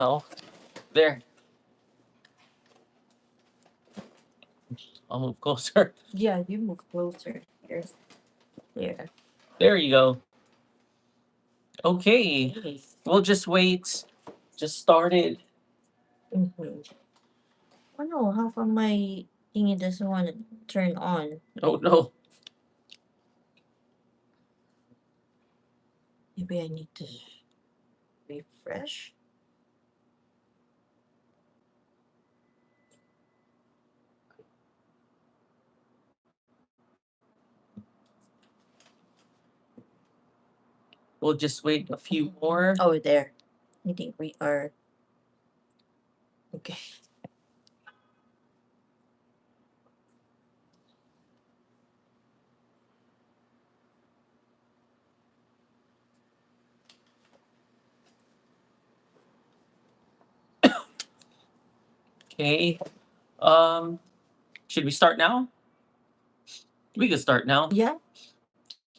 Oh, there. I'll move closer. Yeah, you move closer. Here. Yeah. There you go. Okay. Okay. We'll just wait. Just started. Mm-hmm. Oh no, how come my thingy doesn't want to turn on? Oh no. Maybe I need to refresh. We'll just wait a few more. Oh, there. I think we are okay. Okay. Um, should we start now? We can start now. Yeah.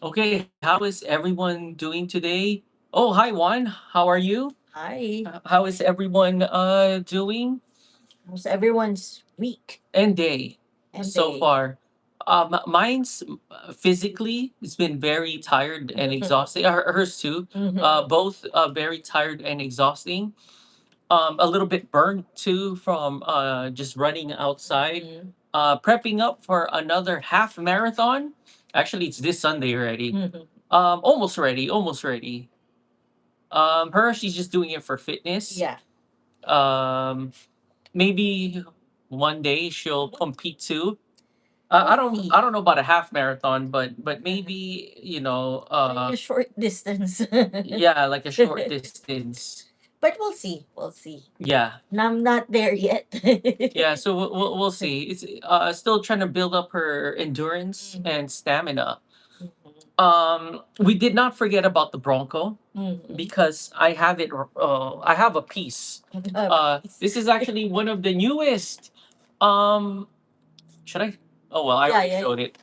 Okay. How is everyone doing today? Oh, hi Juan. How are you? Hi. How is everyone doing? How's everyone's week And day and so day? far? Mine's physically, it's been very tired and exhausting. Hers too. Mm-hmm. Both very tired and exhausting. A little bit burnt too from just running outside. Mm-hmm. Prepping up for another half marathon. Actually, it's this Sunday already. Mm-hmm. Almost ready. Almost ready. Her, she's just doing it for fitness. Yeah. Um, maybe one day she'll compete too. I We'll don't see. I don't know about a half marathon, but maybe Like a short distance. yeah, like a short distance. But we'll see. We'll see. Yeah. I'm not there yet. Yeah, so we'll see. It's still trying to build up her endurance Mhm. and stamina. Mhm. We did not forget about the Bronco Mhm. because I have a piece. This is actually one of the newest. Um, should I? Oh well, I Yeah, already yeah. showed it.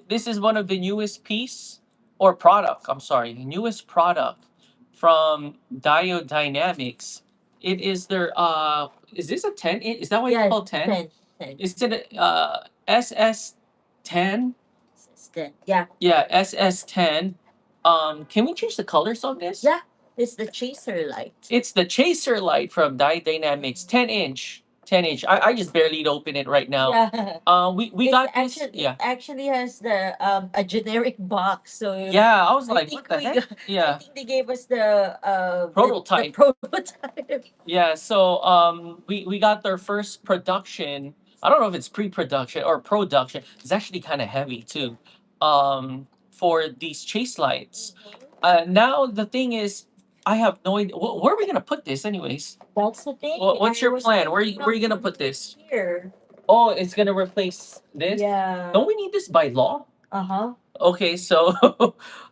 This is one of the newest piece or product. I'm sorry, newest product from Diodynamics. It is their Is this a 10? Is that why it's Yeah, called 10? 10. 10. Is it a SS 10? It's 10. Yeah. Yeah, SS10. Can we change the colors of this? Yeah. It's the chaser light. It's the chaser light from Dynamics, 10 inch. 10 inch. I just barely open it right now. Yeah. We got this. It Yeah. actually has the a generic box. So Yeah, I was I like, think what the we heck? got, I Yeah. think they gave us the Prototype. prototype. Yeah, so we got their first production. I don't know if it's pre-production or production. It's actually kind of heavy too. For these chase lights. Now the thing is, I have no idea. Where are we gonna put this, anyways? That's the thing. What's I your was plan? thinking Where of you gonna put putting it this? here. Oh, it's gonna replace this. Yeah. Don't we need this by law? Uh-huh. Okay, so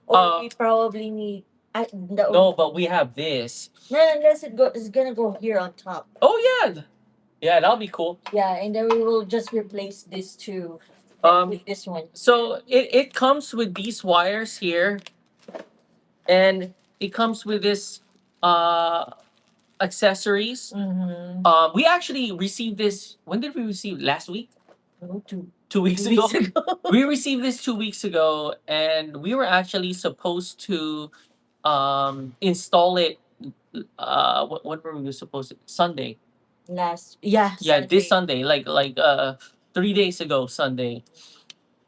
Or we probably need no, but we have this. no, unless it's gonna go here on top. Oh yeah, yeah, that'll be cool. Yeah, and then we will just replace this two Um, with this one. so it comes with these wires here, and it comes with this uh accessories. Mm-hmm. We actually received this. When did we receive? Last week? Oh, 2 weeks 2 weeks ago. ago. We received this 2 weeks ago, and we were actually supposed to install it. What were we supposed to? Sunday. Yeah, Yeah, this Sunday. Sunday, like 3 days ago, Sunday.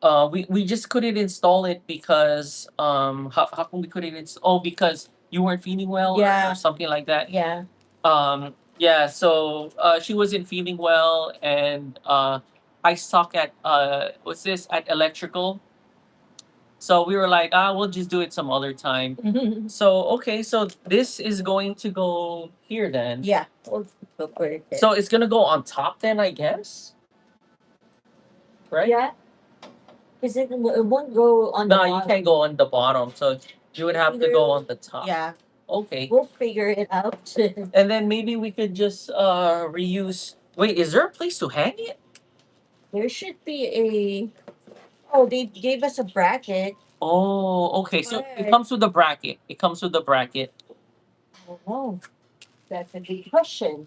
We just couldn't install it because how come we couldn't install? Oh, because you weren't feeling well, or Yeah, something like that. yeah. Yeah, so she wasn't feeling well, and I suck at what's this, at electrical. So we were like, we'll just do it some other time. So okay, so this is going to go here then. Yeah, we'll put it there. So it's gonna go on top then, I guess, right? Yeah, because it won't go on the No, you bottom. can't go on the bottom, so you would have to go on the top. Yeah, Okay. we'll figure it out. And then maybe we could just reuse. Wait, is there a place to hang it? There should be a. Oh, they gave us a bracket. Oh, okay. So it Right. comes with a bracket. It comes with a bracket. Oh, That's a good question.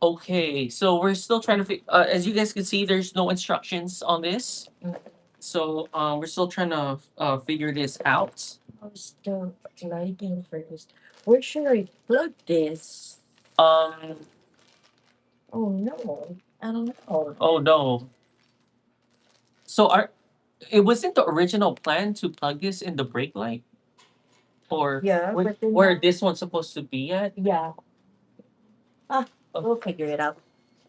Okay, so we're still trying to as you guys can see, there's no instructions on this. So we're still trying to figure this out. How's the lighting for this? Where should I plug this? Um. Oh no, I don't know. Oh no. So it wasn't the original plan to plug this in the brake light, or Yeah, but then where this one's supposed to be at? yeah. Ah, we'll figure it out.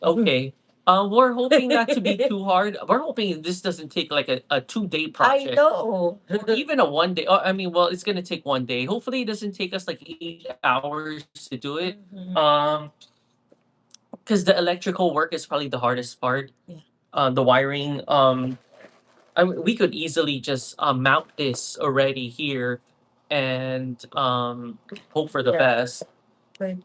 Okay. We're hoping not to be too hard. We're hoping this doesn't take like a 2 day I project. know. Or even a 1 day. I mean, well, it's gonna take 1 day. Hopefully, it doesn't take us like 8 hours to do it. Mhm. Because the electrical work is probably the hardest part. Yeah. The wiring. We could easily just mount this already here, and hope for the Yeah. best. But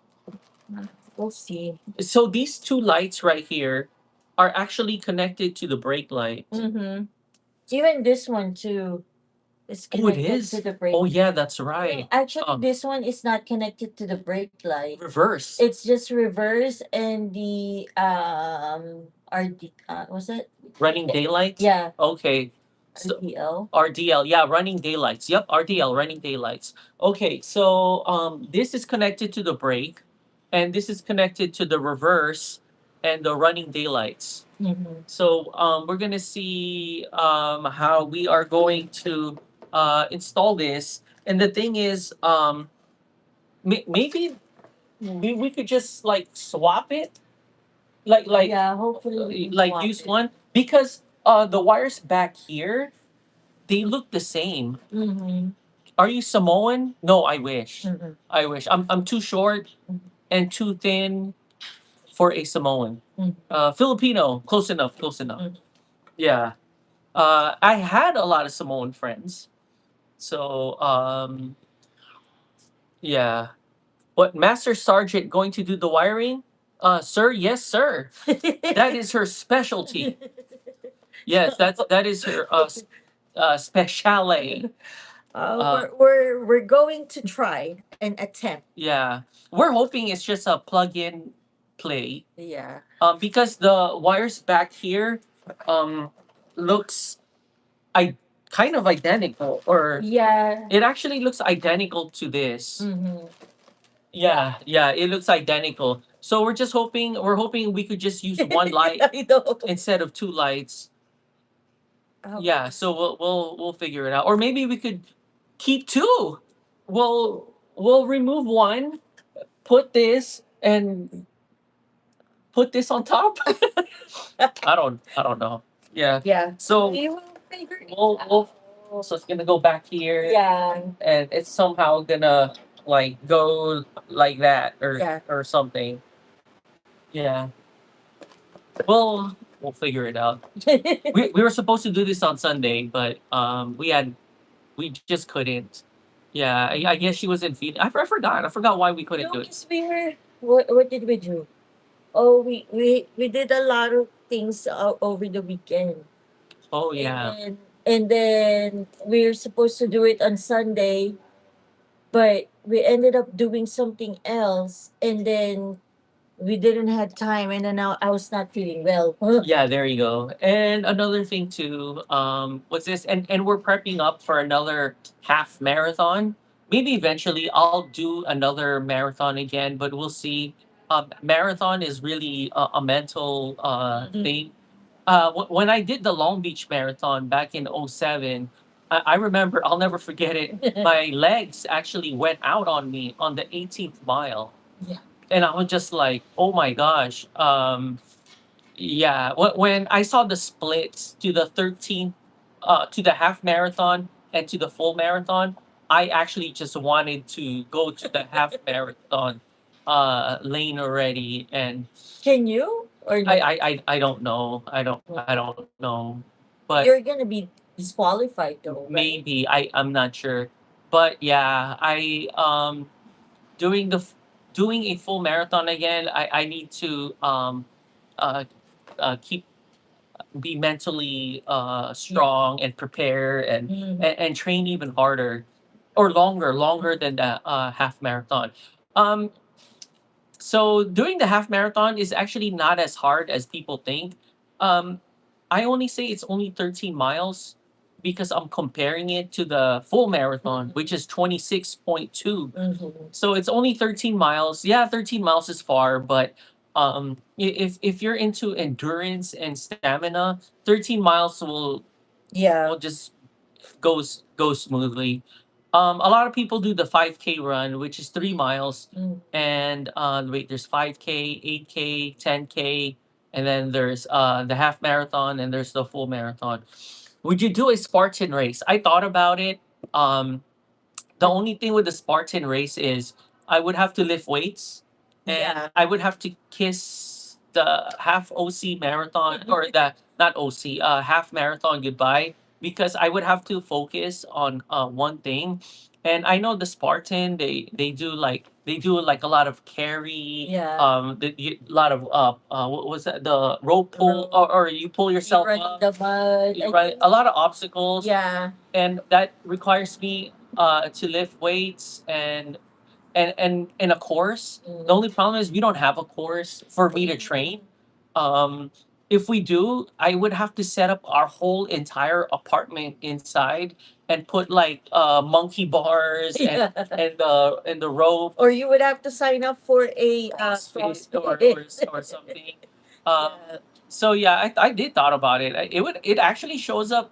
we'll see. So these two lights right here are actually connected to the brake light. Mm-hmm. Even this one too is Oh, it connected is. to the brake. Oh yeah, that's No, right. actually, this one is not connected to the brake light. Reverse. It's just reverse and the RD was it Running daylight. yeah Okay. So RDL. RDL, yeah, running daylights. Yep, RDL, running daylights. Okay, so this is connected to the brake, and this is connected to the reverse and the running daylights. Mm-hmm. So we're gonna see how we are going to install this. And the thing is, maybe we could just like swap it, Yeah, hopefully we can like swap use it. one because the wires back here they look the same. Mm-hmm. Are you Samoan? No, I wish. Mm-hmm. I wish. I'm too short and too thin for a Samoan. Filipino, close enough, close enough. Mm. Yeah. I had a lot of Samoan friends. So, yeah. What Master Sergeant going to do the wiring? Sir, yes, sir. That is her specialty. Yes, that is her speciale. We're going to try and attempt. Yeah, we're hoping it's just a plug-in play. Yeah. Because the wires back here, um, looks I kind of identical, or Yeah. it actually looks identical to this. Mm-hmm. Yeah, yeah, it looks identical. So we're hoping we could just use one light I know. instead of two lights. Oh, Yeah, so we'll figure it out. Or maybe we could keep two. We'll remove one, put this, and put this on top. I don't know. Yeah. yeah. So We will figure it so it's gonna go back here. Yeah. And it's somehow gonna like go like that Yeah. or something. Yeah. We'll figure it out. We were supposed to do this on Sunday, but we just couldn't. Yeah, I guess she was in feed. I forgot. I forgot why we couldn't No, do it. because we were. What did we do? Oh, we did a lot of things over the weekend. Oh yeah. And then we're supposed to do it on Sunday, but we ended up doing something else, and then we didn't have time, and then I was not feeling well. Yeah, there you go. And another thing too, what's this? And we're prepping up for another half marathon. Maybe eventually I'll do another marathon again, but we'll see. Marathon is really a mental thing. When I did the Long Beach Marathon back in '07, I remember, I'll never forget it. My legs actually went out on me on the 18th mile. Yeah. And I was just like, oh my gosh. Yeah, when I saw the splits to the 13th, to the half marathon and to the full marathon, I actually just wanted to go to the half marathon lane already. And Can you or no? I don't know. I don't know. But You're gonna be disqualified though, right? maybe I'm not sure. But yeah, doing doing a full marathon again, I need to uh keep be mentally strong and prepare and, Mm. and train even harder. or longer than the half marathon. Um, so doing the half marathon is actually not as hard as people think. Um, I only say it's only 13 miles because I'm comparing it to the full marathon, which is 26.2. Mm-hmm. So it's only 13 miles. Yeah, 13 miles is far, but if you're into endurance and stamina, 13 miles will Yeah. just go smoothly. A lot of people do the 5K run, which is 3 miles, Mm. and wait, there's 5K, 8K, 10K, and then there's the half marathon, and there's the full marathon. Would you do a Spartan race? I thought about it. Um, the only thing with the Spartan race is I would have to lift weights, and Yeah. I would have to kiss the half OC marathon, or the not OC half marathon goodbye, because I would have to focus on one thing. And I know the Spartan, they do like a lot of carry, Yeah. a lot of what was that, the rope pull, Rope. or you pull You yourself run in up, the mud. you I run think. a lot of obstacles, Yeah. and that requires me to lift weights and a course. The Mm. only problem is we don't have a course for me to train. Um, if we do, I would have to set up our whole entire apartment inside and put like monkey bars Yeah. and the rope, Or you would have to sign up for a CrossFit CrossFit. or something. Um, Yeah. so yeah, I did thought about it. It actually shows up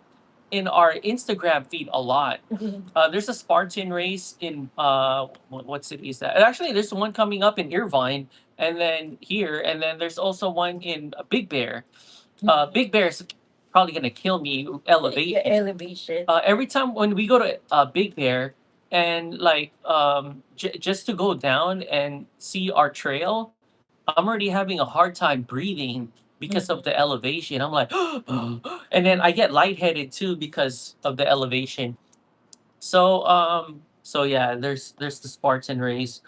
in our Instagram feed a lot. There's a Spartan race in what city is that? And actually, there's one coming up in Irvine, and then here, and then there's also one in Big Bear. Big Bear's probably gonna kill me Yeah, elevation. elevation. Every time when we go to Big Bear, and like just to go down and see our trail, I'm already having a hard time breathing because of the elevation. I'm like, and then I get lightheaded too because of the elevation. So yeah, there's the Spartan race.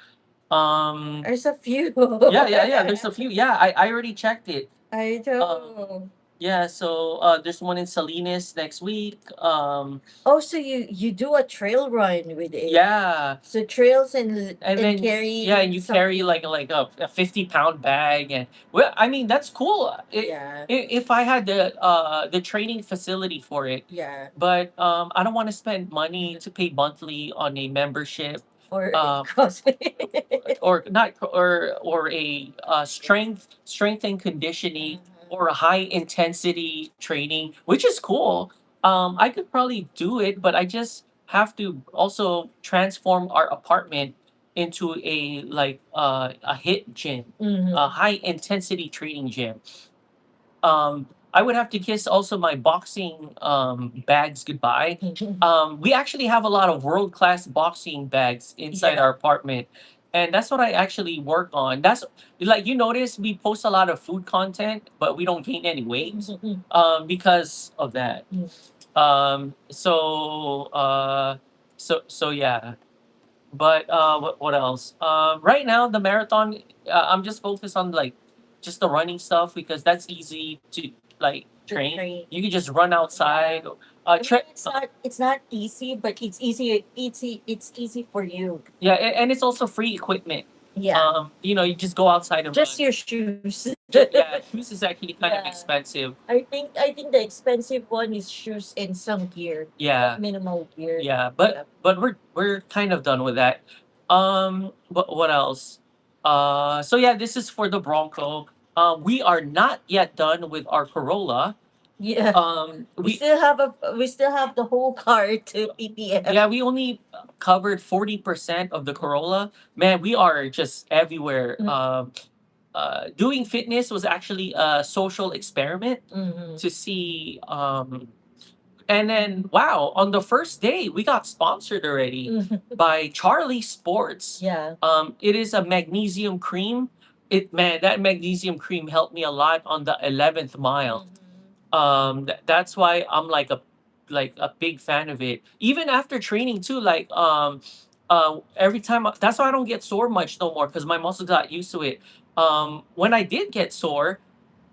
Um, There's a few. yeah. There's a few. Yeah, I already checked it. I Um, know. yeah. So there's one in Salinas next week. Oh, so you do a trail run with it. Yeah, So trails and and then yeah, and carry you carry something. like a 50-pound bag, and well, I mean that's cool. Yeah. If I had the training facility for it, Yeah. but I don't want to spend money to pay monthly on a membership. Or Um, CrossFit. or not or a strength and conditioning, or a high intensity training, which is cool. I could probably do it, but I just have to also transform our apartment into a hit gym, a Mm-hmm. high intensity training gym. I would have to kiss also my boxing bags goodbye. We actually have a lot of world class boxing bags inside Yeah. our apartment, and that's what I actually work on. That's like you notice we post a lot of food content, but we don't gain any weight because of that. Um, so uh, so yeah. But what else? Right now the marathon, I'm just focused on like just the running stuff because that's easy to like The train. train. You can just run Yeah. outside. I mean, it's not easy, but it's easy. It's easy for you. Yeah, and it's also free equipment. Yeah. You just go outside and Just run. your shoes. Yeah, shoes is actually kind of Yeah. expensive. I think the expensive one is shoes and some gear. Yeah, Like minimal gear. yeah, Yeah. but we're kind of done with that. What else? So yeah, this is for the Bronco. We are not yet done with our Corolla. Yeah. We We still have the whole car to PPF. Yeah, we only covered 40% of the Corolla. Man, we are just everywhere. Doing fitness was actually a social experiment Mm-hmm. to see. And then, wow, on the first day, we got sponsored already by Charlie Sports. Yeah. It is a magnesium cream. That magnesium cream helped me a lot on the 11th mile. That's why I'm like a big fan of it. Even after training too, like every time that's why I don't get sore much no more because my muscles got used to it. When I did get sore,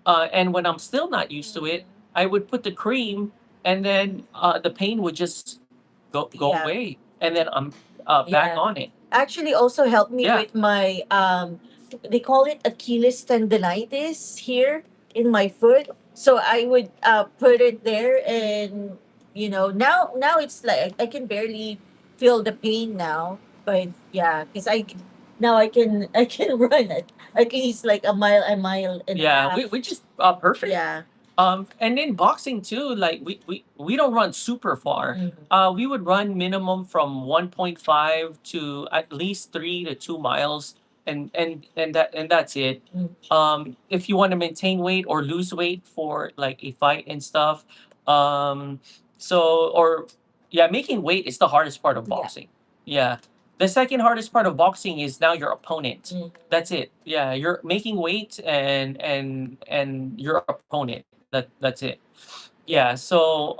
and when I'm still not used to it, I would put the cream, and then the pain would just go Yeah. away. and then I'm back Yeah. on it. Actually also helped me Yeah. with my they call it Achilles tendonitis here in my foot. So I would put it there, and now it's like I can barely feel the pain now. But yeah, because now I can run at least like a mile and a Yeah, half. which is perfect. Yeah. And in boxing too, like we don't run super far. Mhm. We would run minimum from 1.5 to at least 3 to 2 miles, and that's it. Mm. If you want to maintain weight or lose weight for like a fight and stuff, um, so or yeah, making weight is the hardest part of Yeah. boxing. Yeah, the second hardest part of boxing is now your opponent. Mm. That's it. Yeah, you're making weight and your opponent. That's it. Yeah. So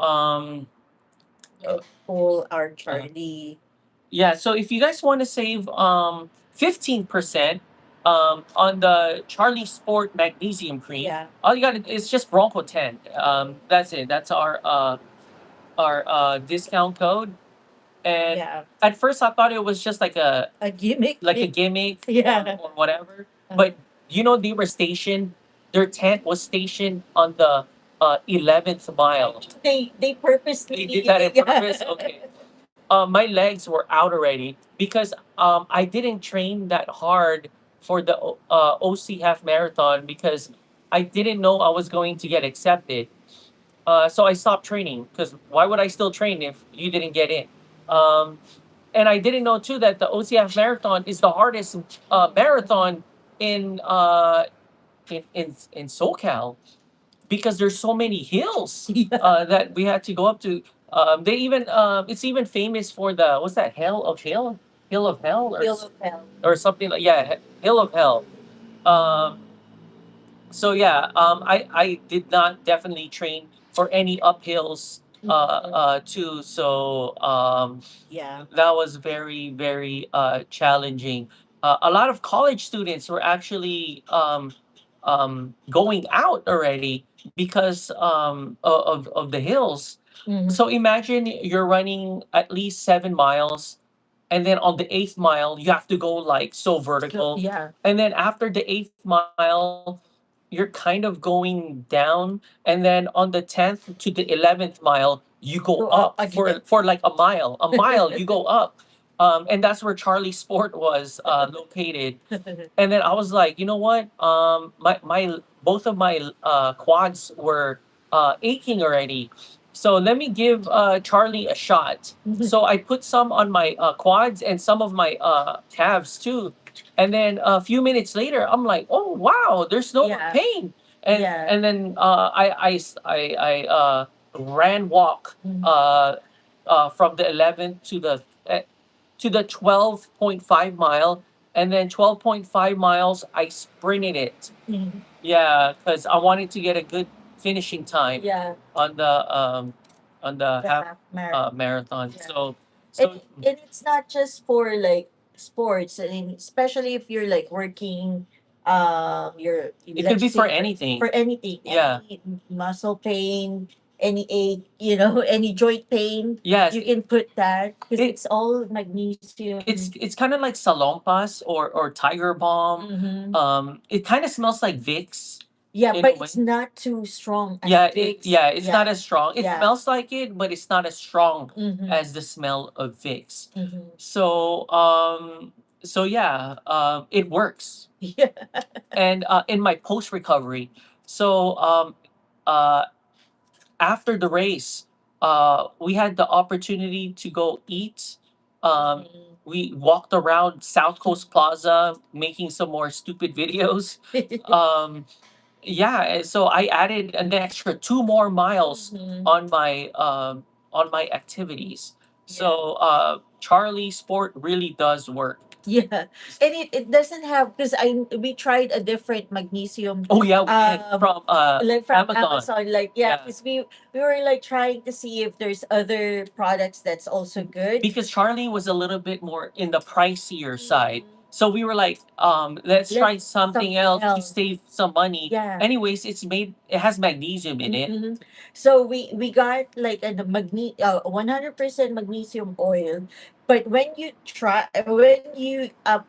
Yeah. Pull our uh, Charlie. yeah. So if you guys want to save 15% on the Charlie Sport Magnesium Cream, Yeah. all you got to it's just Bronco 10. That's it. That's our discount code. And Yeah. at first I thought it was just A gimmick. like a gimmick Yeah. or whatever. But they were stationed. Their tent was stationed on the 11th mile. They purposely They did that on purpose. Okay. My legs were out already because I didn't train that hard for the OC half marathon because I didn't know I was going to get accepted. So I stopped training because why would I still train if you didn't get in? Um, and I didn't know too that the OCF marathon is the hardest marathon in uh in SoCal because there's so many hills Yeah. that we had to go up to. They even it's even famous for the what's that Hill of Hell Hill of Hell. or something like Hill of Hell. Um, so yeah, I did not definitely train for any uphills too. So Yeah. that was very very challenging. A lot of college students were actually going out already because of the hills. Mhm. So imagine you're running at least 7 miles, and then on the eighth mile you have to go like so vertical, Yeah. and then after the eighth mile you're kind of going down, and then on the 10th to the 11th mile you go Go up up again. for like a mile you go up, and that's where Charlie Sport was located. And then I was like, you know what? My both of my quads were aching already. So let me give Charlie a shot. So I put some on my quads and some of my calves too. And then a few minutes later, I'm like, oh wow, there's no more Yeah. pain. And Yeah. and then I ran walk Mhm. from the 11th to the 12.5 mile, and then 12.5 miles I sprinted it. Mhm. Yeah, because I wanted to get a good finishing time Yeah. on the The half half marathon. marathon. Yeah. So And it's not just for like sports. I mean, especially if you're like working, you're it could let's be say for anything. for anything, Yeah. any muscle pain, any ache, any joint pain, Yes. you can put that because It it's all magnesium. it's kind of like salompas or Tiger Balm. Mm-hmm. It kind of smells like Vicks Yeah, in a but way. it's not too strong as Yeah, Vicks. it's not Yeah. as strong. It Yeah. smells like it, but it's not as strong Mm-hmm. as the smell of Vicks. Mm-hmm. So yeah, it works. Yeah. And in my post recovery, so uh after the race, we had the opportunity to go eat. We walked around South Coast Plaza making some more stupid videos. Um, yeah, and so I added an extra 2 more miles Mhm. on my activities. Yeah. So Charlie Sport really does work. Yeah, and it doesn't have because I we tried a different magnesium, Oh yeah, we did from like from Amazon. Amazon, like yeah, Yeah. because we were like trying to see if there's other products that's also good. Because Charlie was a little bit more in the pricier side. So we were like, let's try Let's something something else to else. save some money. Yeah. Anyways, it has magnesium in it. Mhm. So we got like a 100% magnesium oil, but when you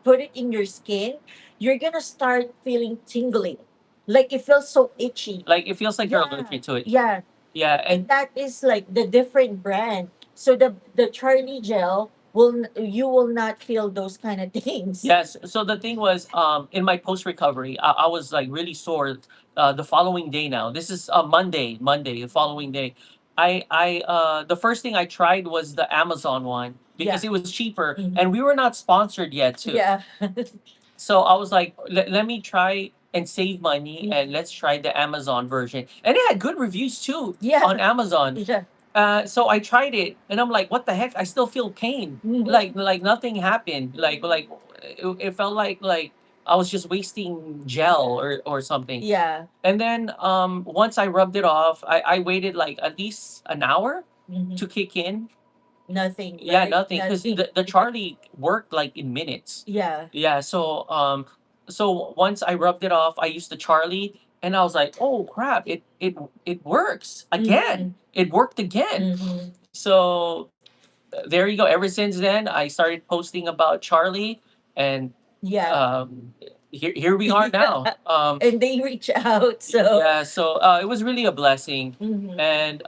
put it in your skin, you're gonna start feeling tingling, like it feels so itchy. Like it feels like you're Yeah, allergic to it. yeah, Yeah, and and that is like the different brand. So the Charlie gel you will not feel those kind of things. yes. So the thing was, in my post recovery, I was like really sore. The following day now, this is Monday, the following day. The first thing I tried was the Amazon one because Yeah. it was cheaper, Mhm. and we were not sponsored yet too. Yeah. So I was like, let me try and save money, and let's try the Amazon version. And it had good reviews too on Yeah. Amazon. Yeah. So I tried it, and I'm like, what the heck? I still feel pain. Mhm. Like nothing happened. Like it felt like I was just wasting gel or something. Yeah. And then once I rubbed it off, I waited like at least an hour Mhm. to kick in. Nothing, Yeah, right? nothing. Because Nothing. the Charlie worked like in minutes. Yeah. Yeah, so once I rubbed it off, I used the Charlie, and I was like, "Oh crap! It works again. It worked again." Mm-hmm. So there you go. Ever since then, I started posting about Charlie, and Yeah. here we are now. And they reach out. So Yeah, so it was really a blessing, mhm. and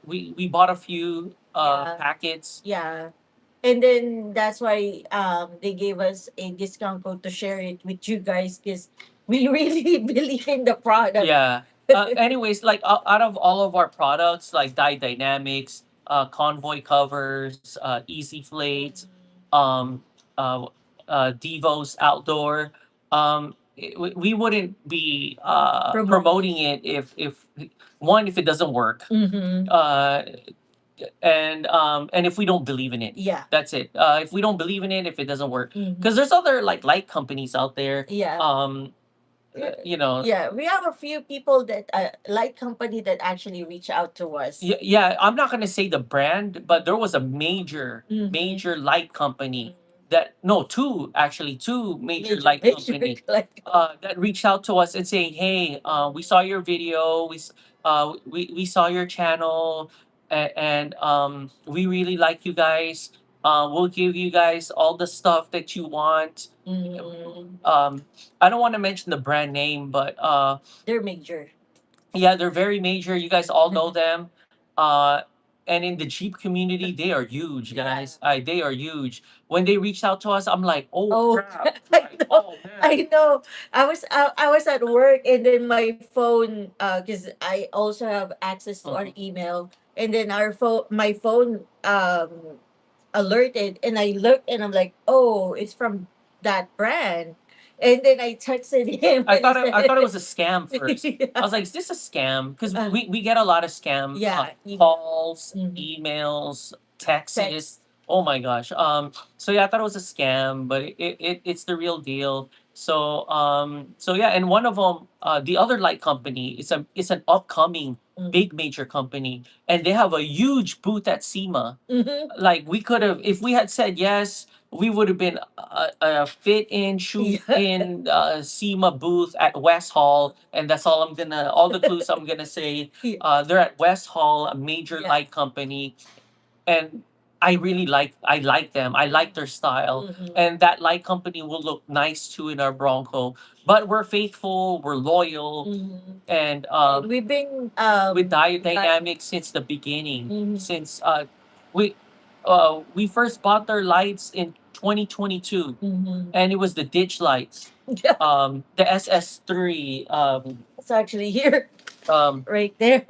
we bought a few Yeah. packets. Yeah. And then that's why they gave us a discount code to share it with you guys because we really believe in the product. Yeah. Anyways, like out of all of our products, like Dye Dynamics, Convoy covers, Easy Flate, um, uh, Devos Outdoor, we wouldn't be promoting it if one, if it doesn't work, Mm-hmm. and if we don't believe in it. Yeah. That's it. If we don't believe in it, if it doesn't work, Mhm. because there's other like light companies out there. Yeah. You know, Yeah, we have a few people that light company that actually reach out to us. yeah, I'm not gonna say the brand, but there was a major light company that no, two actually, two major light company Like that reached out to us and saying, "Hey, we saw your video, we saw your channel, and we really like you guys. We'll give you guys all the stuff that you want." Um, I don't want to mention the brand name, but they're major. yeah, they're very major. You guys all know them. Uh, and in the Jeep community, they are huge, guys. They are huge. When they reached out to us, I'm like, oh, Oh, crap. I Like, know. oh, man. I know. I was at work and then my phone because I also have access to our Mhm. email and then my phone alerted and I looked and I'm like, oh, it's from that brand. And then I texted him and I thought it said, was a scam first. I was like, is this a scam? Because Uh, we get a lot of scam yeah, email. calls, Mhm. emails, texts. Text. Oh my gosh. So yeah, I thought it was a scam, but it's the real deal. So yeah, and one of them, the other light company, it's an upcoming big major company, and they have a huge booth at SEMA. Mm-hmm. Like we could have, if we had said yes, we would have been a fit in, shoot Yeah. in SEMA booth at West Hall, and that's all the clues I'm gonna say. Yeah. They're at West Hall, a major Yeah. light company, and I like them. I like their style, and that light company will look nice too in our Bronco. But we're faithful, we're loyal, and We've been with Dynamics since the beginning. Since we we first bought their lights in 2022, and it was the ditch lights, yeah. the SS3. It's actually here, Um, right there.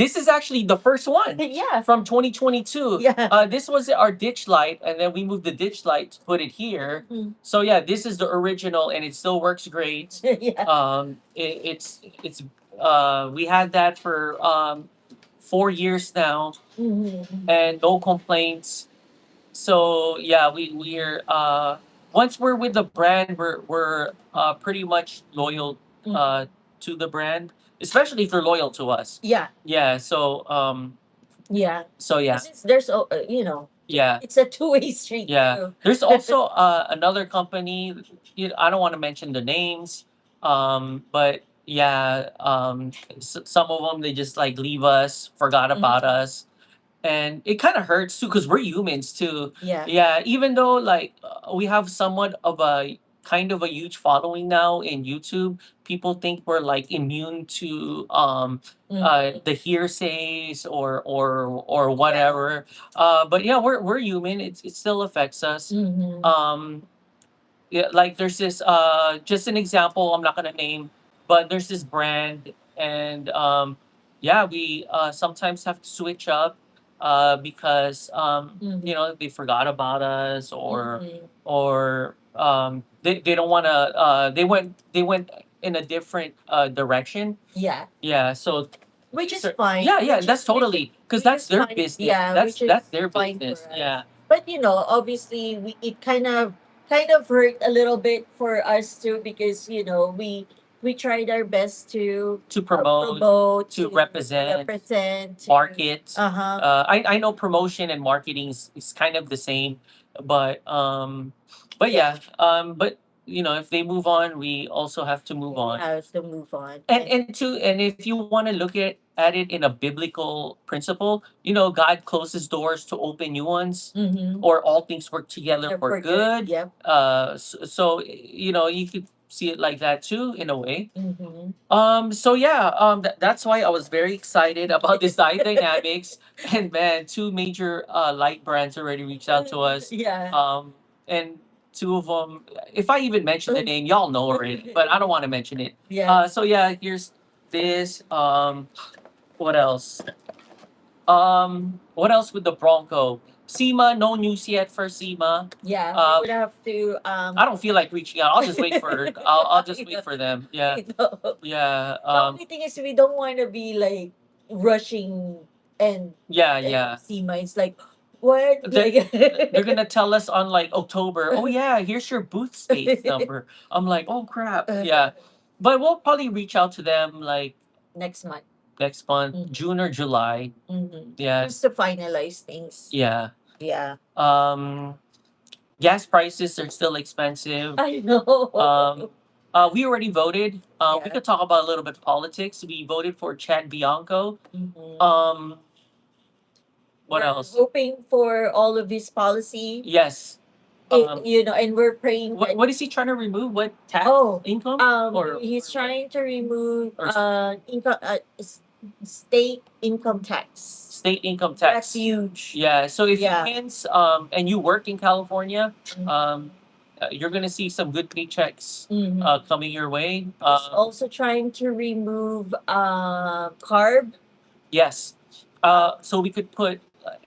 this is actually the first one Yeah. from 2022. Yeah. This was our ditch light, and then we moved the ditch light to put it here. So yeah, this is the original, and it still works great. Yeah. It's we had that for 4 years now, and no complaints. So yeah, we're once we're with the brand, we're pretty much loyal to the brand, especially if they're loyal to us. Yeah. Yeah. Yeah. So yeah. Since there's you know, Yeah. It's a two-way street Yeah. too. There's also another company. I don't want to mention the names, but yeah, some of them they just like leave us, forgot about us, and it kind of hurts too because we're humans too. Yeah. Yeah, even though like we have somewhat of a kind of a huge following now in YouTube, people think we're like immune to the hearsays or whatever. But yeah, we're human. It still affects us. Mm-hmm. Yeah, like there's this just an example I'm not gonna name, but there's this brand and yeah, we sometimes have to switch up because they forgot about us or they don't want to they went in a different direction. Yeah. Yeah, so Which these is are fine. yeah, yeah, Which that's is which is totally because which that's is their fine. business. Yeah, That's which is that's their fine for business. us. Yeah. But obviously, it kind of hurt a little bit for us too because we tried our best to To promote, promote, to to represent, represent, to market. uh-huh. I know promotion and marketing is kind of the same, but Yeah. yeah, but if they move on, we also have to move We on. have to move on. And if you want to look at it in a biblical principle, God closes doors to open new ones, or all things work together for For good. good. Yep. So you could see it like that too in a way. Mm-hmm. So yeah, that's why I was very excited about this Diet Dynamics. And man, two major light brands already reached out to us. Yeah. And two of them, if I even mention the name, y'all know already, but I don't want to mention it. Yeah. So yeah, here's this. What else? What else with the Bronco? SEMA, no news yet for SEMA. Yeah. We would have to I don't feel like reaching out. I'll just wait for I'll just wait for them. Yeah. I know. Yeah. The only thing is we don't want to be like rushing and Yeah, yeah. SEMA. It's like what? They're gonna tell us on like October. Oh yeah, here's your booth space number. I'm like, oh crap. Yeah, but we'll probably reach out to them like next month. next month, June or July. Yeah, Just to finalize things. yeah. Yeah. Gas prices are still expensive. I know. We already voted. We Yeah. could talk about a little bit politics. We voted for Chad Bianco. Mhm. What We're else? hoping for all of his policy. Yes. And we're praying that. What is he trying to remove? What tax? Oh, Income? he's trying to remove or income state income tax. state income tax. That's huge. Yeah. So if Yeah. you wins and you work in California, you're gonna see some good paychecks coming your way. He's also trying to remove carb. Yes. So we could put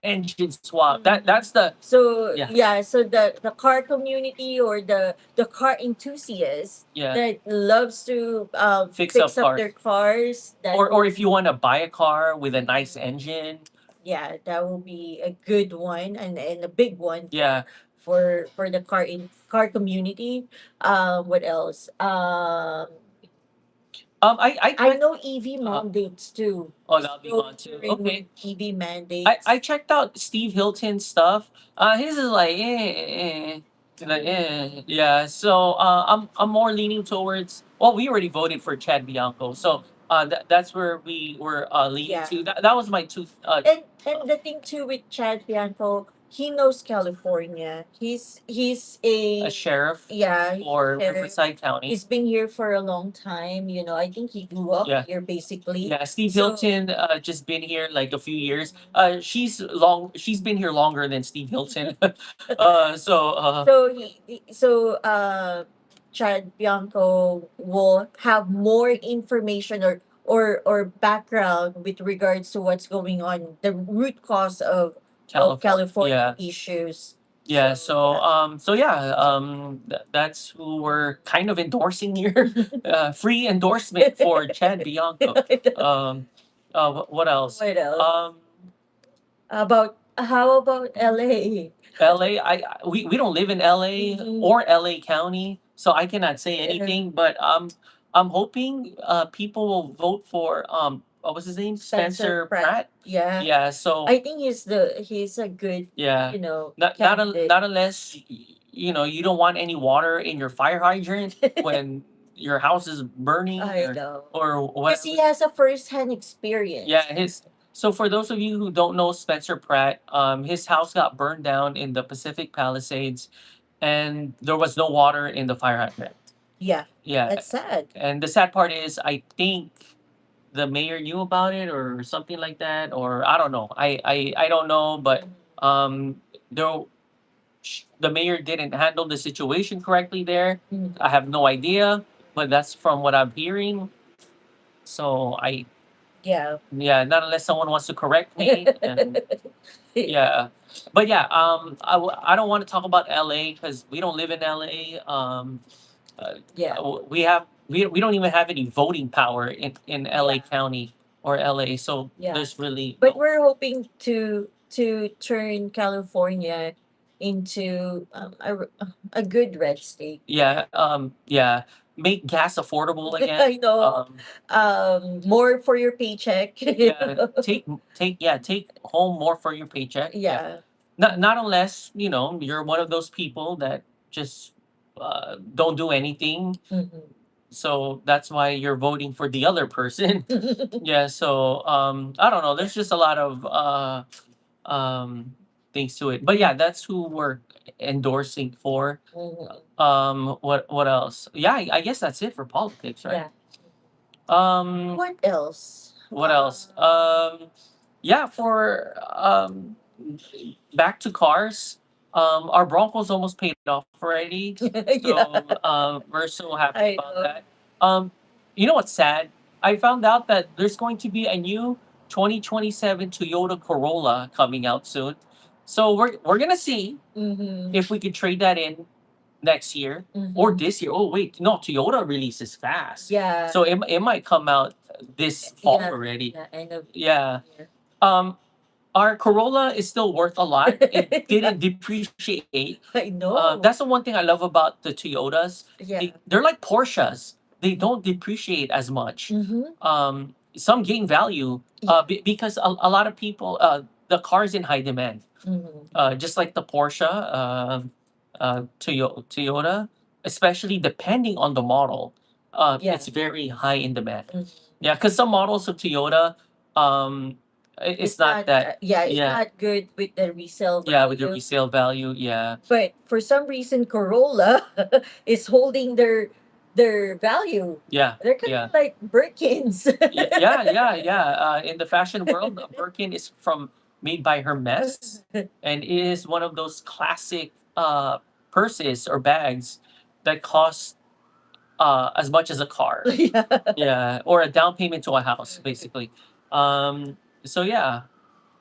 engine swap. That's the So yeah. so the car community or the car enthusiasts Yeah. that loves to Fix fix up up their cars. or if you want to buy a car with a nice engine. Yeah, that will be a good one and a big one. Yeah. For the car community. What else? I know EV mandates too. Oh, that'll be gone too. Okay. EV mandates. I checked out Steve Hilton's stuff. His is like yeah. So I'm more leaning towards. Well, we already voted for Chad Bianco, so that's where we were leaning to. That was my two. And the thing too with Chad Bianco, he knows California. He's A sheriff. yeah, he's For a sheriff. Riverside County. He's been here for a long time. I think he grew up here basically. Yeah, Steve So- Hilton just been here like a few years. She's been here longer than Steve Hilton. So Chad Bianco will have more information or background with regards to what's going on, the root cause of California issues. Yeah, that's who we're kind of endorsing here. Free endorsement for Chad Bianco. What else? What else? How about LA? LA, we don't live in LA or LA County, so I cannot say anything. But I'm hoping people will vote for what was his name? Spencer Spencer Pratt. Pratt. Yeah. Yeah. So I think he's a good, yeah, candidate. not unless you don't want any water in your fire hydrant when your house is burning I know. or Because he whatever. has a first-hand experience. Yeah, his. So for those of you who don't know Spencer Pratt, his house got burned down in the Pacific Palisades, and there was no water in the fire hydrant. Yeah. Yeah, That's sad. and the sad part is, I think the mayor knew about it or something like that, or I don't know. I don't know, but um, there the mayor didn't handle the situation correctly there. Mhm. I have no idea, but that's from what I'm hearing. So I Yeah. yeah, not unless someone wants to correct me. And yeah, but yeah, I don't want to talk about LA because we don't live in LA. Yeah. We don't even have any voting power in LA Yeah. County or LA, so Yeah. there's really But no. we're hoping to turn California into a good red state. Yeah, yeah, make gas affordable again. I know. More for your paycheck. Yeah, take home more for your paycheck. Yeah, Yeah. not unless you're one of those people that just don't do anything. Mhm. So that's why you're voting for the other person. Yeah, so I don't know. Yeah. There's just a lot of um things to it. But yeah, that's who we're endorsing for. Mhm. What else? Yeah, I guess that's it for politics, right? Yeah. What What else? else? Yeah, for back to cars. Our Broncos almost paid off already. So Yeah. we're so happy I about know. that. You know what's sad? I found out that there's going to be a new 2027 Toyota Corolla coming out soon. So we're gonna see Mm-hmm. if we can trade that in next year or Mm-hmm. this year. Oh wait, no, Toyota releases fast. Yeah. So it might come out this fall Yeah. already. Yeah. End of Yeah. year. Um, our Corolla is still worth a lot. It Yeah. didn't depreciate. I know. That's the one thing I love about the Toyotas. Yeah. They're like Porsches. They don't depreciate as much. Mm-hmm. Some gain value Yeah. because a lot of people, the car's in high demand. Mm-hmm. Just like the Porsche, Toyota, especially depending on the model, Yeah. it's very high in demand. Mhm. Yeah, because some models of Toyota, it's It's not not. that. Yeah. It's Yeah, not good with the resale yeah, with the value. resale value, yeah, But for some reason, Corolla is holding their value. yeah, They're kind yeah. of like Birkins. Yeah. In the fashion world, a Birkin is from made by Hermes, and it is one of those classic purses or bags that cost as much as a car. Yeah. Yeah, or a down payment to a house, basically. So yeah.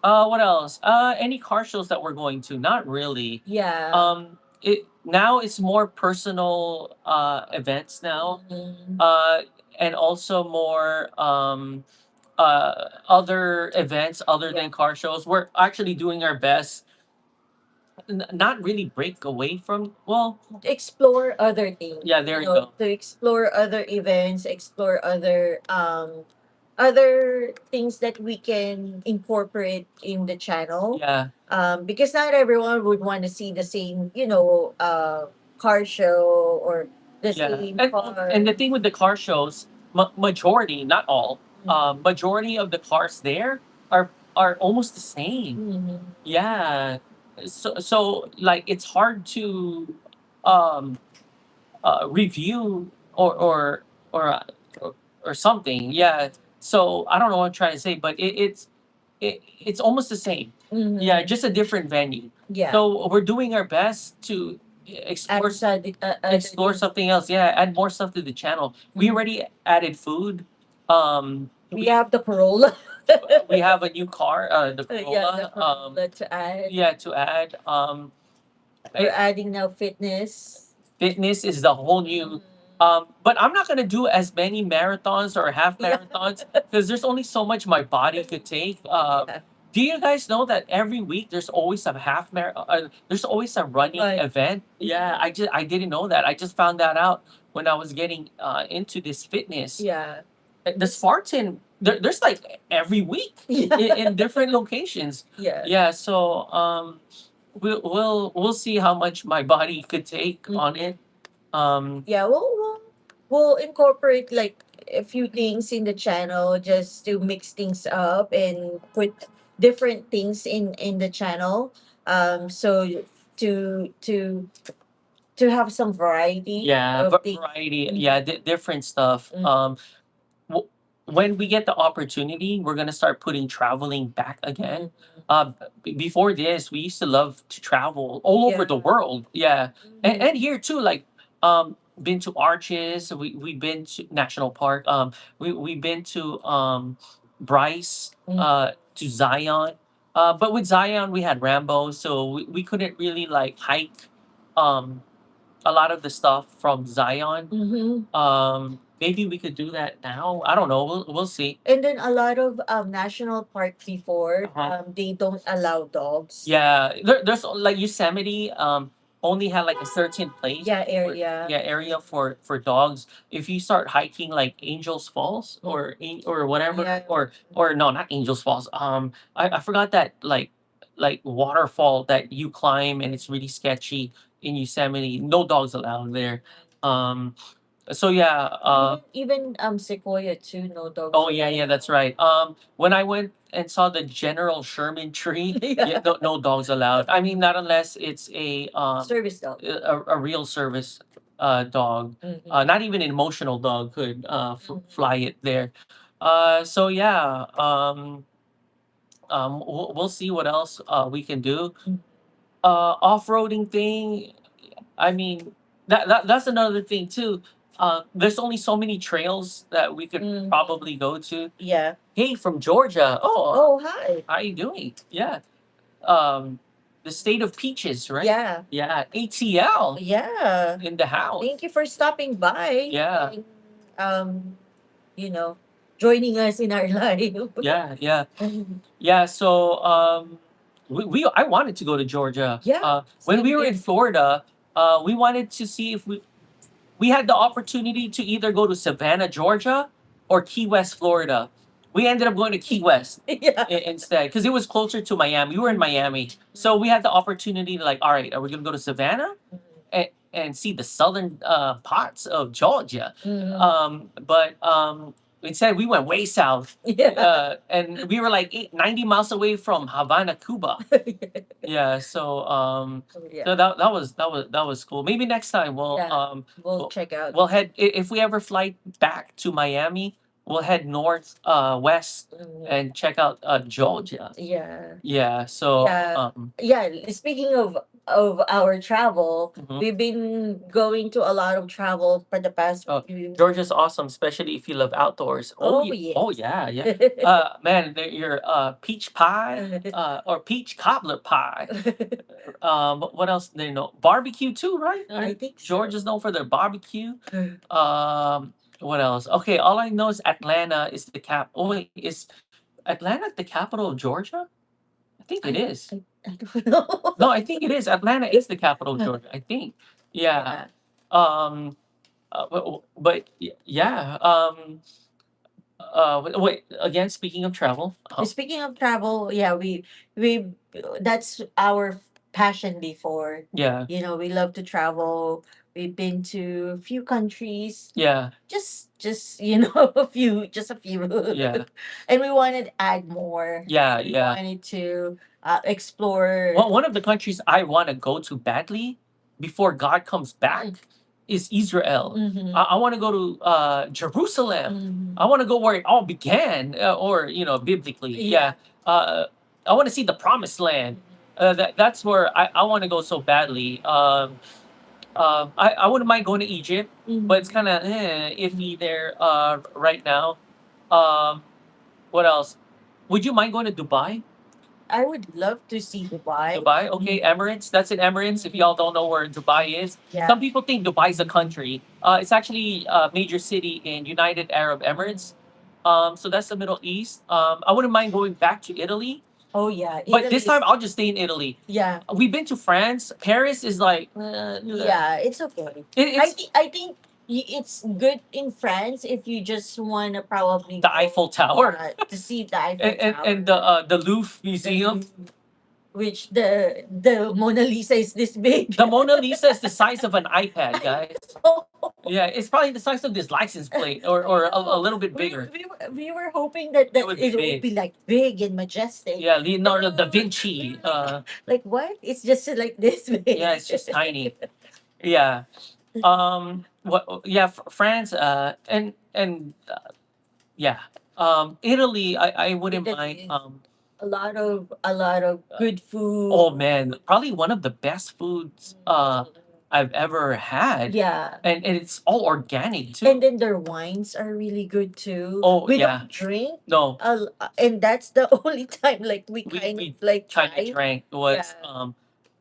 What else? Any car shows that we're going to? Not really. Yeah. It now it's more personal events now. Mhm. And also more other events other Yeah. than car shows. We're actually doing our best, not really break away from. Well, Explore other things. yeah, there you go. To explore other events, explore other things that we can incorporate in the channel. Yeah, Because not everyone would want to see the same, car show or the yeah. same And car. the thing with the car shows, majority, not all, majority of the cars there are almost the same. Mhm. Yeah. So like it's hard to um review or or something. Yeah. So I don't know what I'm trying to say, but it's almost the same. Yeah, Mhm. just a different venue. Yeah. So we're doing our best to explore explore Things. something else. Yeah, add more stuff to the channel. We Mhm. already added food. We have the Corolla. We have a new car, the Yeah, the Corolla. Corolla to add. Yeah, to add. We're I- adding now fitness. Fitness is the whole new. But I'm not gonna do as many marathons or half Yeah. marathons because there's only so much my body could take. Yeah. Do you guys know that every week there's always a there's always a running Right. event? Yeah, I didn't know that. I just found that out when I was getting into this fitness. Yeah. The Spartan, there's like every week in different locations. Yeah. Yeah, so we'll see how much my body could take on it. Yeah, we'll incorporate like a few things in the channel just to mix things up and put different things in the channel. So to have some variety. Yeah, Of things. variety. Yeah, different stuff. W- when we get the opportunity, we're gonna start putting traveling back again. Before this, we used to love to travel all over the world. Yeah, and here too. Like, been to Arches. We've been to National Park. We've been to Bryce. To Zion. But with Zion, we had Rambo, so we couldn't really like hike. Um, a lot of the stuff from Zion. Maybe we could do that now. I don't know. We'll see. And then a lot of national parks before, they don't allow dogs. Yeah, there's like Yosemite. Only had like a certain place. Yeah, area. Yeah, area for dogs. If you start hiking like Angels Falls or whatever, yeah, or no, not Angels Falls. I forgot that like waterfall that you climb and it's really sketchy in Yosemite. No dogs allowed there. Um, so yeah, even Sequoia too, no dogs. Oh yeah, yeah, that's right. When I went and saw the General Sherman tree, yeah, no dogs allowed. I mean, not unless it's a service dog, a real service dog. Not even an emotional dog could fly it there. So yeah, we'll see what else we can do. Off-roading thing, I mean, that's another thing too. There's only so many trails that we could probably go to. Yeah. Hey, from Georgia. Oh, hi. How you doing? Yeah. Um, the state of peaches, right? Yeah. Yeah. ATL. Yeah. In the house. Thank you for stopping by. Yeah. And, you know, joining us in our life. Yeah, yeah. Yeah, so we I wanted to go to Georgia. Yeah. When we were in Florida, we wanted to see if we had the opportunity to either go to Savannah, Georgia, or Key West, Florida. We ended up going to Key West. Yeah. Instead because it was closer to Miami. We were in Miami, so we had the opportunity to like, all right, are we gonna go to Savannah? And see the southern parts of Georgia. But instead, we went way south. Yeah. And we were like 90 miles away from Havana, Cuba. Yeah. So yeah. So that was cool. Maybe next time we'll, yeah, we'll check out. We'll head if we ever fly back to Miami. We'll head north, west, and check out Georgia. Yeah. Yeah. So yeah. Yeah. Speaking of our travel, we've been going to a lot of travel for the past few. Georgia's awesome, especially if you love outdoors. Oh, yeah. Oh yeah, yeah. Man, your peach pie, or peach cobbler pie. What else do they know? Barbecue too, right? I think so. Georgia's known for their barbecue. What else? Okay, all I know is Atlanta is the cap. Oh wait, is Atlanta the capital of Georgia? I think it is. I don't know. No, I think it is. Atlanta is the capital of Georgia. I think. Yeah. Um. Yeah. Wait. Again, speaking of travel. Speaking of travel, yeah, we that's our passion before. Yeah. You know, we love to travel. We've been to a few countries. Yeah. Just a few. Yeah. And we wanted to add more. Yeah, yeah. We wanted to explore. Well, one of the countries I want to go to badly before God comes back is Israel. I want to go to Jerusalem. I want to go where it all began, or biblically. Yeah. I want to see the Promised Land. That's where I want to go so badly. I wouldn't mind going to Egypt, but it's kind of iffy there right now. Um, what else? Would you mind going to Dubai? I would love to see Dubai. Dubai, okay, Emirates. That's in Emirates. If y'all don't know where Dubai is, yeah. Some people think Dubai's a country. It's actually a major city in United Arab Emirates. So that's the Middle East. I wouldn't mind going back to Italy. Oh yeah, but this time I'll just stay in Italy. Yeah, we've been to France. Paris is like, yeah, it's okay. I think It's good in France if you just want to probably The Eiffel Tower, to see the Eiffel and Tower, the Louvre Museum. which the Mona Lisa is this big. The Mona Lisa is the size of an iPad, guys. Yeah, it's probably the size of this license plate, or a little bit bigger. We were hoping that, It would be it would be big. like big and majestic. Yeah, Leonardo da Vinci. Like what? It's just like this big. Yeah, it's just tiny. Yeah. What? Yeah, France. And yeah. Italy. I wouldn't mind. Italy. A lot of good food. Oh man, probably one of the best foods I've ever had. Yeah. And it's all organic too. And then their wines are really good too. Oh We yeah. don't drink, No, and that's the only time like we kind we of like kind of tried. drank was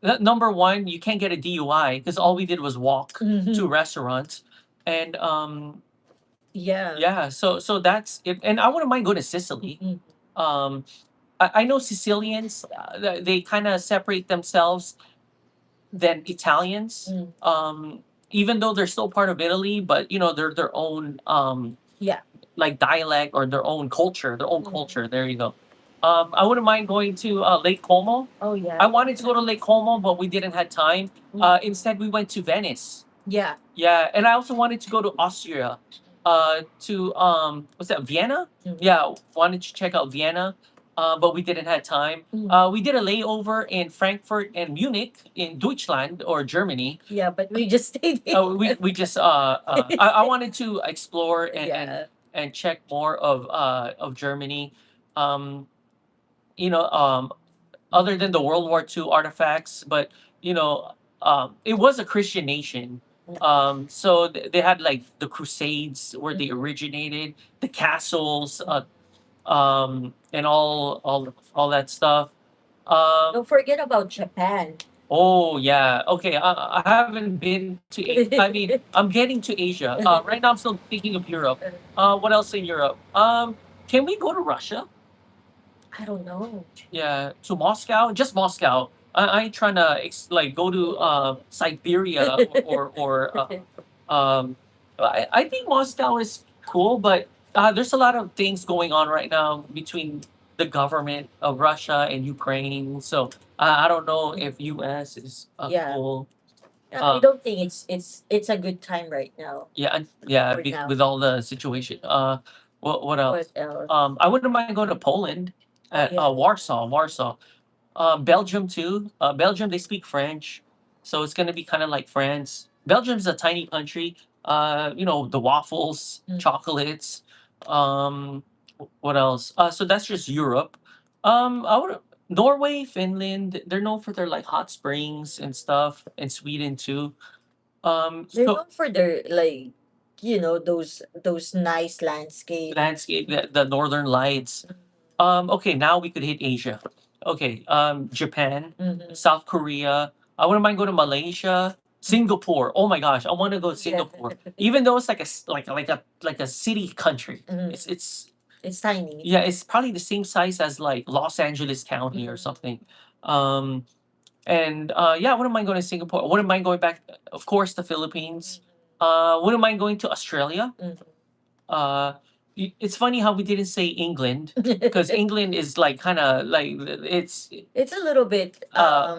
Yeah. number one. You can't get a DUI because all we did was walk to Mhm. restaurants, and Yeah. yeah. So that's it. And I wouldn't mind going to Sicily. Mhm. Um, I know Sicilians. They kind of separate themselves than Italians. Mm. Even though they're still part of Italy, but they're their own Yeah. like dialect or their own culture, their own Mhm. culture. There you go. I wouldn't mind going to Lake Como. Oh yeah. I wanted to go to Lake Como, but we didn't have time. Instead, we went to Venice. Yeah. Yeah, and I also wanted to go to Austria, to what's that, Vienna? Mhm. Yeah, wanted to check out Vienna, but we didn't have time. Mhm. We did a layover in Frankfurt and Munich in Deutschland or Germany. Yeah, but we just stayed in. We just I wanted to explore Yeah. and check more of Germany. Um, other than the World War II artifacts, but it was a Christian nation. So they had like the Crusades where they originated, the castles, and all that stuff. Don't forget about Japan. Oh yeah, okay. I haven't been to. I mean, I'm getting to Asia. Right now, I'm still thinking of Europe. What else in Europe? Can we go to Russia? I don't know. Yeah, to Moscow, just Moscow. I ain't trying to like go to Siberia um. I think Moscow is cool, but there's a lot of things going on right now between the government of Russia and Ukraine. So I don't know if U.S. is Yeah. cool. I don't think it's a good time right now. Yeah, yeah, For now. with all the situation. What else? What else? I wouldn't mind going to Poland, at Yeah. Warsaw. Belgium too. Belgium, they speak French, so it's gonna be kind of like France. Belgium's a tiny country. The waffles, Mm. chocolates. What else? So that's just Europe. I would Norway, Finland. They're known for their like hot springs and stuff, and Sweden too. They're So known for their like, those nice landscape. landscape, the Northern Lights. Okay, now we could hit Asia. Okay, Japan, Mhm. South Korea. I wouldn't mind going to Malaysia, Singapore. Oh my gosh, I want to go to Singapore. Even though it's like a city country. Mhm. It's tiny. Yeah, it's probably the same size as like Los Angeles County or Mhm. something. Um, and yeah, I wouldn't mind going to Singapore. I wouldn't mind going back, of course, the Philippines. Wouldn't mind going to Australia. Mhm. Uh, it's funny how we didn't say England because England is like kind of like It's a little bit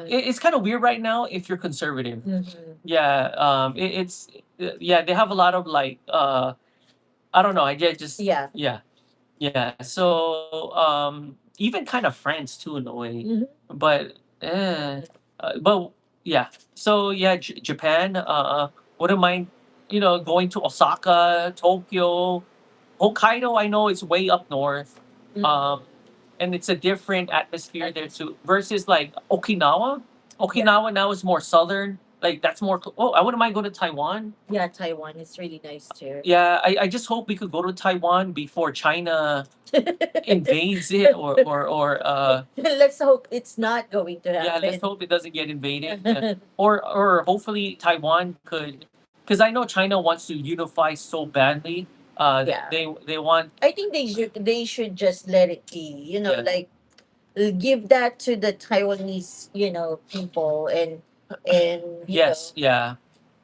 it's kind of weird right now if you're conservative. mhm. Yeah, it's yeah, they have a lot of like I don't know. I just Yeah. yeah. So even kind of France too in a way, Mhm. but but yeah. So yeah, Japan. Wouldn't mind going to Osaka, Tokyo. Hokkaido, I know it's way up north, Mhm. and it's a different atmosphere there too. Versus like Okinawa. Yeah. Okinawa now is more southern. Like that's more. Oh, I wouldn't mind going to Taiwan. Yeah, Taiwan is really nice too. Yeah, I just hope we could go to Taiwan before China invades it, or Let's hope it's not going to yeah, happen. let's hope it doesn't get invaded. Yeah. Or hopefully Taiwan could, because I know China wants to unify so badly. Yeah. They want. I think they should just let it be. Yeah. Like give that to the Taiwanese, people, and Yes, yeah,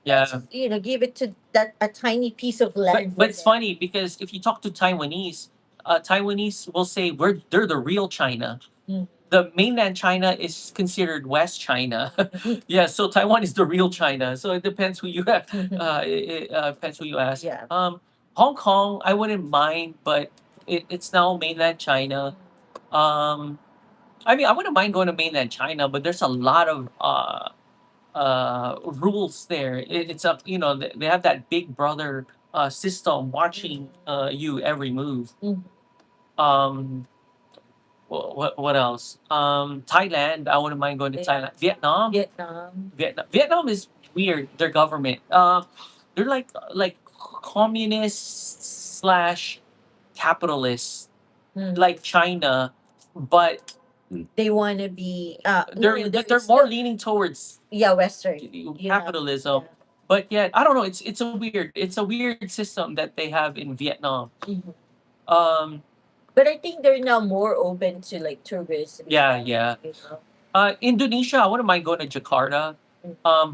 yeah. give it to that a tiny piece of land. But it's funny because if you talk to Taiwanese, Taiwanese will say they're the real China. Mm. The mainland China is considered West China. Yeah, so Taiwan is the real China. So it depends who you ask. Depends who you ask. Yeah. Hong Kong, I wouldn't mind, but it's now mainland China. Um, I mean, I wouldn't mind going to mainland China, but there's a lot of rules there. It's a they have that big brother system watching you every move. Mm. Um, what else? Thailand. I wouldn't mind going to Yeah. Thailand. Vietnam. Vietnam. Vietnam is weird. Their government. They're like communist slash capitalist, Mm. like China, but They want to be they're more leaning towards yeah, Western. You know. capitalism. Yeah. But yet, I don't know. It's a weird system that they have in Vietnam. Mhm. Um, But I think they're now more open to like tourists. yeah, yeah. You know? Indonesia, I wouldn't mind going to Jakarta.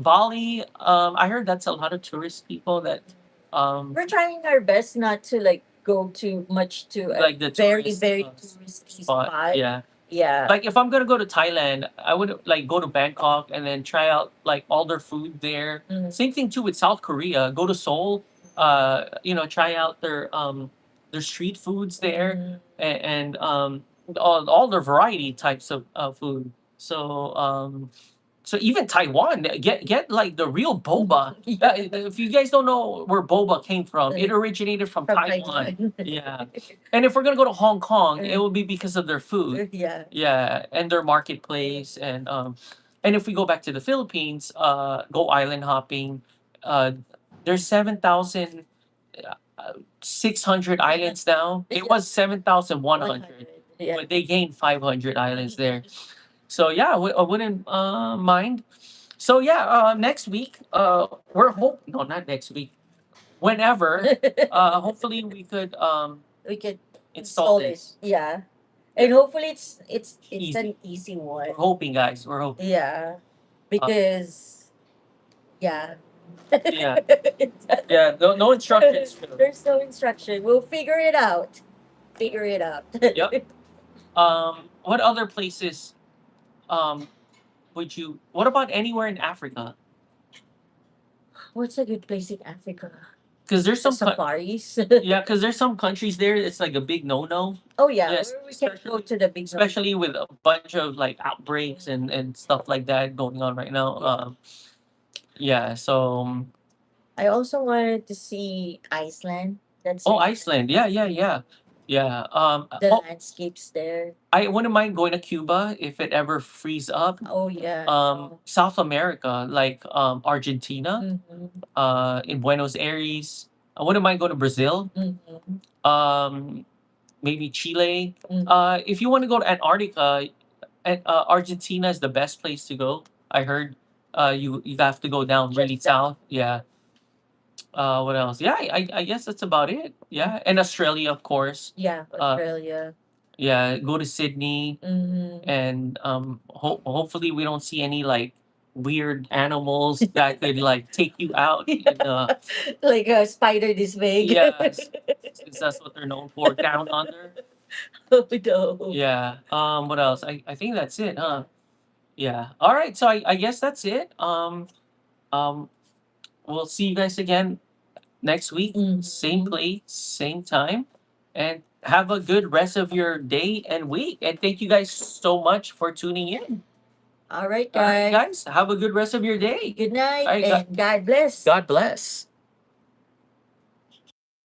Bali, I heard that's a lot of tourist people that We're trying our best not to like go too much to a like the very tourist touristy spot. spot. Yeah. Yeah. Like if I'm gonna go to Thailand, I would like go to Bangkok and then try out like all their food there. Mhm. Same thing too with South Korea. Go to Seoul, try out their street foods there Mhm. and all their variety types of food. So even Taiwan, get like the real boba. If you guys don't know where boba came from, it originated from Taiwan. Yeah. And if we're gonna go to Hong Kong, it will be because of their food. Yeah. Yeah, and their marketplace and if we go back to the Philippines, go island hopping. Uh there's 7,600 islands now. It was 7,100, Yeah. but they gained 500 islands there. So yeah, I wouldn't mind. So yeah, next week, we're hope no, not next week. Whenever, hopefully we could We could install install it. this. Yeah. And hopefully it's an Easy. easy We're one. hoping, guys. We're hoping. Yeah. Because yeah. Yeah, yeah. No instructions. There's no instruction. We'll figure it out. Figure it out. Yep. What other places um would you? What about anywhere in Africa? What's a good place in Africa? Because there's The some safaris. yeah, because there's some countries there. It's like a big no-no. Oh yeah, Yes, we can go to the big especially with a bunch of like outbreaks and stuff like that going on right now. Yeah. Yeah. So, I also wanted to see Iceland. That's oh, really Iceland. Yeah, yeah, yeah, yeah. the landscapes there. I wouldn't mind going to Cuba if it ever frees up. Oh yeah. South America, like Argentina, Mhm. in Buenos Aires. I wouldn't mind going to Brazil. Mhm. Um, maybe Chile. Mhm. If you want to go to Antarctica, Argentina is the best place to go. I heard. You have to go down really Just down. south. Yeah. What else? Yeah, I guess that's about it. Yeah, and Australia, of course. Yeah, Australia. Yeah, go to Sydney, Mhm. and hopefully we don't see any like weird animals that could like take you out. Like a spider this big. Yes, since that's what they're known for, down under. Oh no. Yeah. What else? I think that's it, huh? Yeah. All right. So I guess that's it. Um, we'll see you guys again next week. Same Mhm. place, same time, and have a good rest of your day and week. And thank you guys so much for tuning in. All right, All right, guys. guys. Have a good rest of your day. Good night All right, and God bless. God bless.